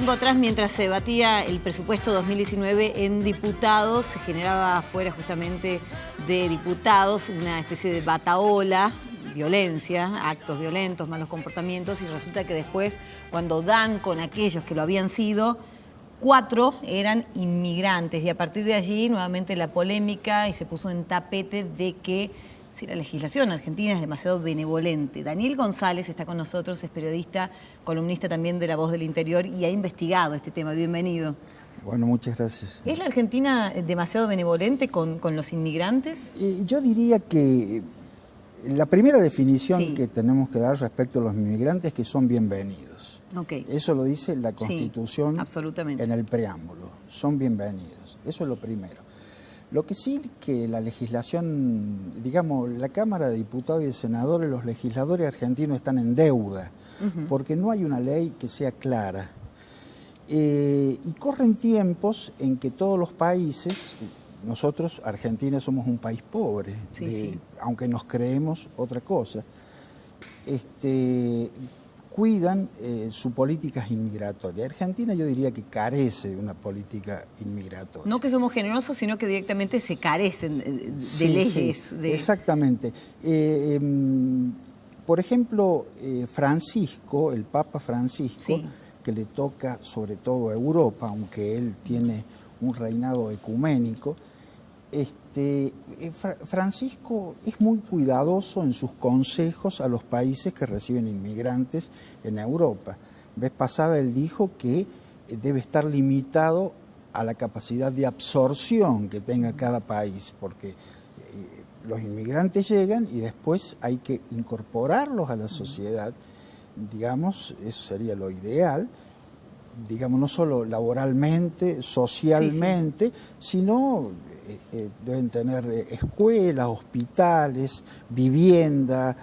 tiempo atrás, mientras se debatía el presupuesto 2019 en diputados, se generaba afuera justamente de diputados una especie de batahola, violencia, actos violentos, malos comportamientos, y resulta que después, cuando dan con aquellos que lo habían sido, 4 eran inmigrantes, y a partir de allí nuevamente la polémica y se puso en tapete de que si la legislación argentina es demasiado benevolente. Daniel González está con nosotros, es periodista, columnista también de La Voz del Interior y ha investigado este tema. Bienvenido. Bueno, muchas gracias. ¿Es la Argentina demasiado benevolente con los inmigrantes? Yo diría que la primera definición Sí. que tenemos que dar respecto a los inmigrantes es que son bienvenidos. Okay. Eso lo dice la Constitución, sí, absolutamente, en el preámbulo. Son bienvenidos. Eso es lo primero. Lo que sí que la legislación, digamos, la Cámara de Diputados y de Senadores, los legisladores argentinos están en deuda, porque no hay una ley que sea clara. Y corren tiempos en que todos los países, nosotros, Argentina, somos un país pobre, sí. aunque nos creemos otra cosa, cuidan sus políticas inmigratorias. Argentina yo diría que carece de una política inmigratoria. No que somos generosos, sino que directamente se carecen de leyes. Sí, exactamente. Por ejemplo, Francisco, el Papa Francisco, sí, que le toca sobre todo a Europa, aunque él tiene un reinado ecuménico, Francisco es muy cuidadoso en sus consejos a los países que reciben inmigrantes en Europa. Vez pasada él dijo que debe estar limitado a la capacidad de absorción que tenga cada país, porque los inmigrantes llegan y después hay que incorporarlos a la sociedad, digamos, eso sería lo ideal, digamos, no solo laboralmente, socialmente, sino deben tener escuelas, hospitales, vivienda,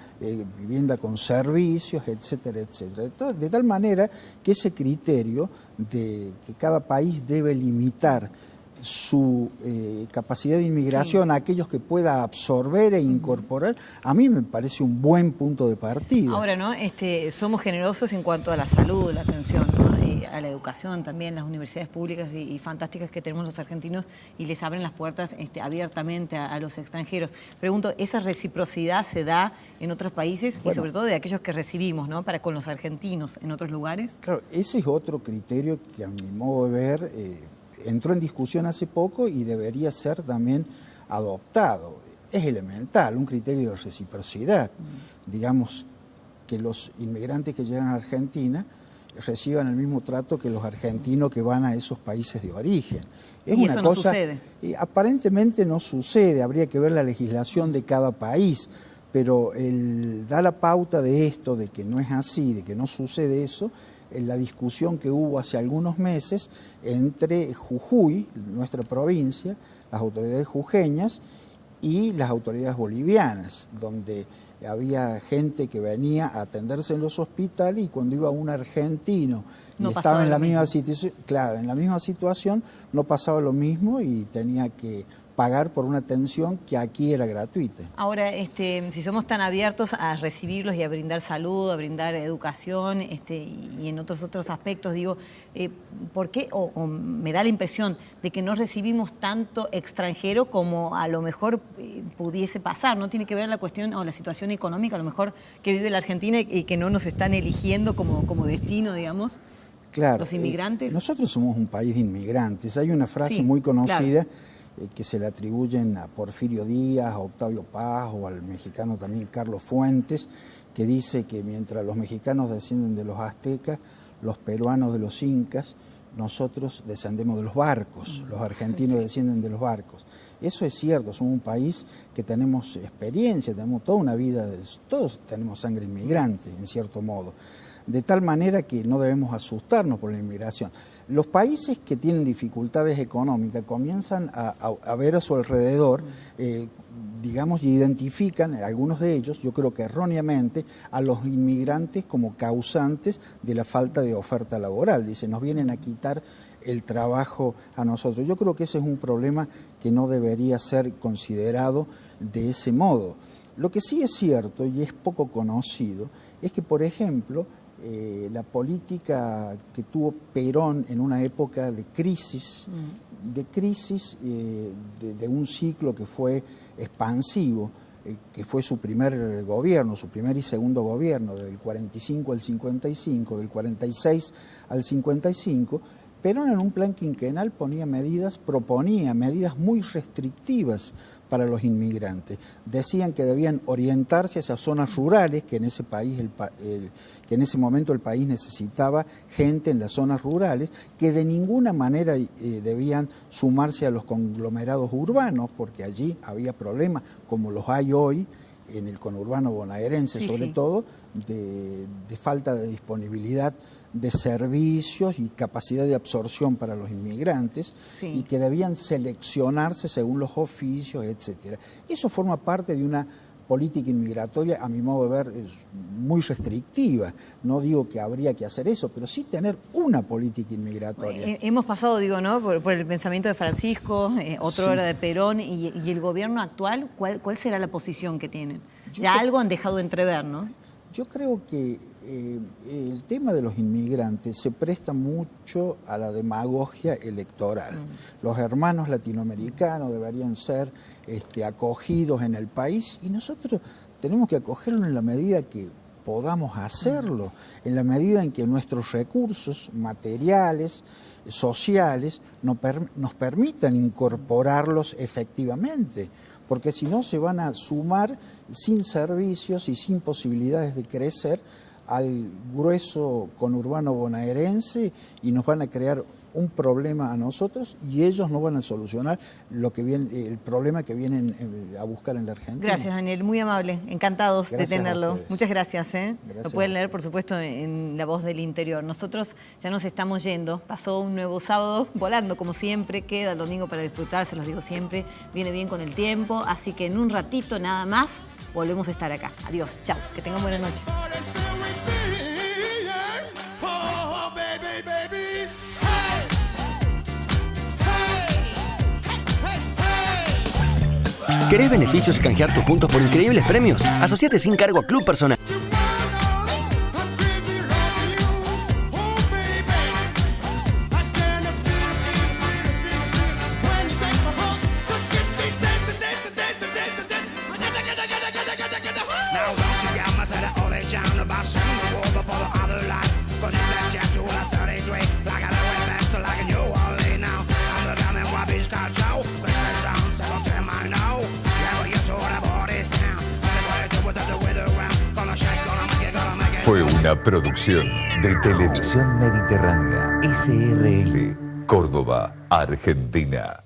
vivienda con servicios, etcétera, etcétera. De tal manera que ese criterio de que cada país debe limitar su capacidad de inmigración a aquellos que pueda absorber e incorporar, a mí me parece un buen punto de partida. Ahora, ¿no? Somos generosos en cuanto a la salud, la atención, ¿no? Y a la educación también, las universidades públicas y fantásticas que tenemos los argentinos, y les abren las puertas abiertamente a los extranjeros. Pregunto, ¿esa reciprocidad se da en otros países, bueno, y sobre todo de aquellos que recibimos, ¿no? Para con los argentinos en otros lugares? Claro, ese es otro criterio que a mi modo de ver entró en discusión hace poco y debería ser también adoptado. Es elemental, un criterio de reciprocidad. Digamos que los inmigrantes que llegan a Argentina reciban el mismo trato que los argentinos que van a esos países de origen. Es y una eso cosa, no sucede. Aparentemente no sucede, habría que ver la legislación de cada país, pero da la pauta de esto, de que no es así, de que no sucede eso, en la discusión que hubo hace algunos meses entre Jujuy, nuestra provincia, las autoridades jujeñas y las autoridades bolivianas, donde había gente que venía a atenderse en los hospitales y cuando iba un argentino y no estaba en la misma situación, claro, en la misma situación no pasaba lo mismo y tenía que pagar por una atención que aquí era gratuita. Ahora, si somos tan abiertos a recibirlos y a brindar salud, a brindar educación, y en otros aspectos, digo, ¿por qué? O me da la impresión de que no recibimos tanto extranjero como a lo mejor pudiese pasar. ¿No tiene que ver la cuestión o la situación económica, a lo mejor, que vive la Argentina y que no nos están eligiendo como destino, digamos? Claro. Los inmigrantes. Nosotros somos un país de inmigrantes. Hay una frase sí, muy conocida, claro, que se le atribuyen a Porfirio Díaz, a Octavio Paz o al mexicano también Carlos Fuentes, que dice que mientras los mexicanos descienden de los aztecas, los peruanos de los incas, nosotros descendemos de los barcos, los argentinos descienden de los barcos. Eso es cierto, somos un país que tenemos experiencia, tenemos toda una vida, todos tenemos sangre inmigrante, en cierto modo, de tal manera que no debemos asustarnos por la inmigración. Los países que tienen dificultades económicas comienzan a ver a su alrededor, digamos, y identifican, algunos de ellos, yo creo que erróneamente, a los inmigrantes como causantes de la falta de oferta laboral. Dicen, nos vienen a quitar el trabajo a nosotros. Yo creo que ese es un problema que no debería ser considerado de ese modo. Lo que sí es cierto, y es poco conocido, es que, por ejemplo, la política que tuvo Perón en una época de crisis, de un ciclo que fue expansivo, que fue su primer gobierno, su primer y segundo gobierno, del 45 al 55, del 46 al 55, Perón en un plan quinquenal proponía medidas muy restrictivas para los inmigrantes. Decían que debían orientarse hacia zonas rurales, que en ese país, que en ese momento el país necesitaba gente en las zonas rurales, que de ninguna manera debían sumarse a los conglomerados urbanos, porque allí había problemas, como los hay hoy en el conurbano bonaerense, sobre todo, de falta de disponibilidad de servicios y capacidad de absorción para los inmigrantes, y que debían seleccionarse según los oficios, etcétera. Eso forma parte de una política inmigratoria, a mi modo de ver, es muy restrictiva. No digo que habría que hacer eso, pero sí tener una política inmigratoria. Hemos pasado, digo, ¿no?, por el pensamiento de Francisco, otro era de Perón, y el gobierno actual, ¿cuál será la posición que tienen? Algo han dejado entrever, ¿no? Yo creo que el tema de los inmigrantes se presta mucho a la demagogia electoral. Los hermanos latinoamericanos deberían ser acogidos en el país, y nosotros tenemos que acogerlos en la medida que podamos hacerlo, en la medida en que nuestros recursos materiales, sociales, nos permitan incorporarlos efectivamente, porque si no se van a sumar sin servicios y sin posibilidades de crecer al grueso conurbano bonaerense, y nos van a crear un problema a nosotros, y ellos no van a solucionar el problema que vienen a buscar en la Argentina. Gracias, Daniel, muy amable, encantados de tenerlo. Muchas gracias. Gracias. Lo pueden leer, por supuesto, en La Voz del Interior. Nosotros ya nos estamos yendo, pasó un nuevo sábado volando como siempre, queda el domingo para disfrutar, se los digo siempre, viene bien con el tiempo, así que en un ratito nada más volvemos a estar acá. Adiós, chao, que tengan buena noche. ¿Querés beneficios y canjear tus puntos por increíbles premios? Asociate sin cargo a Club Personal. Fue una producción de Televisión Mediterránea, SRL, Córdoba, Argentina.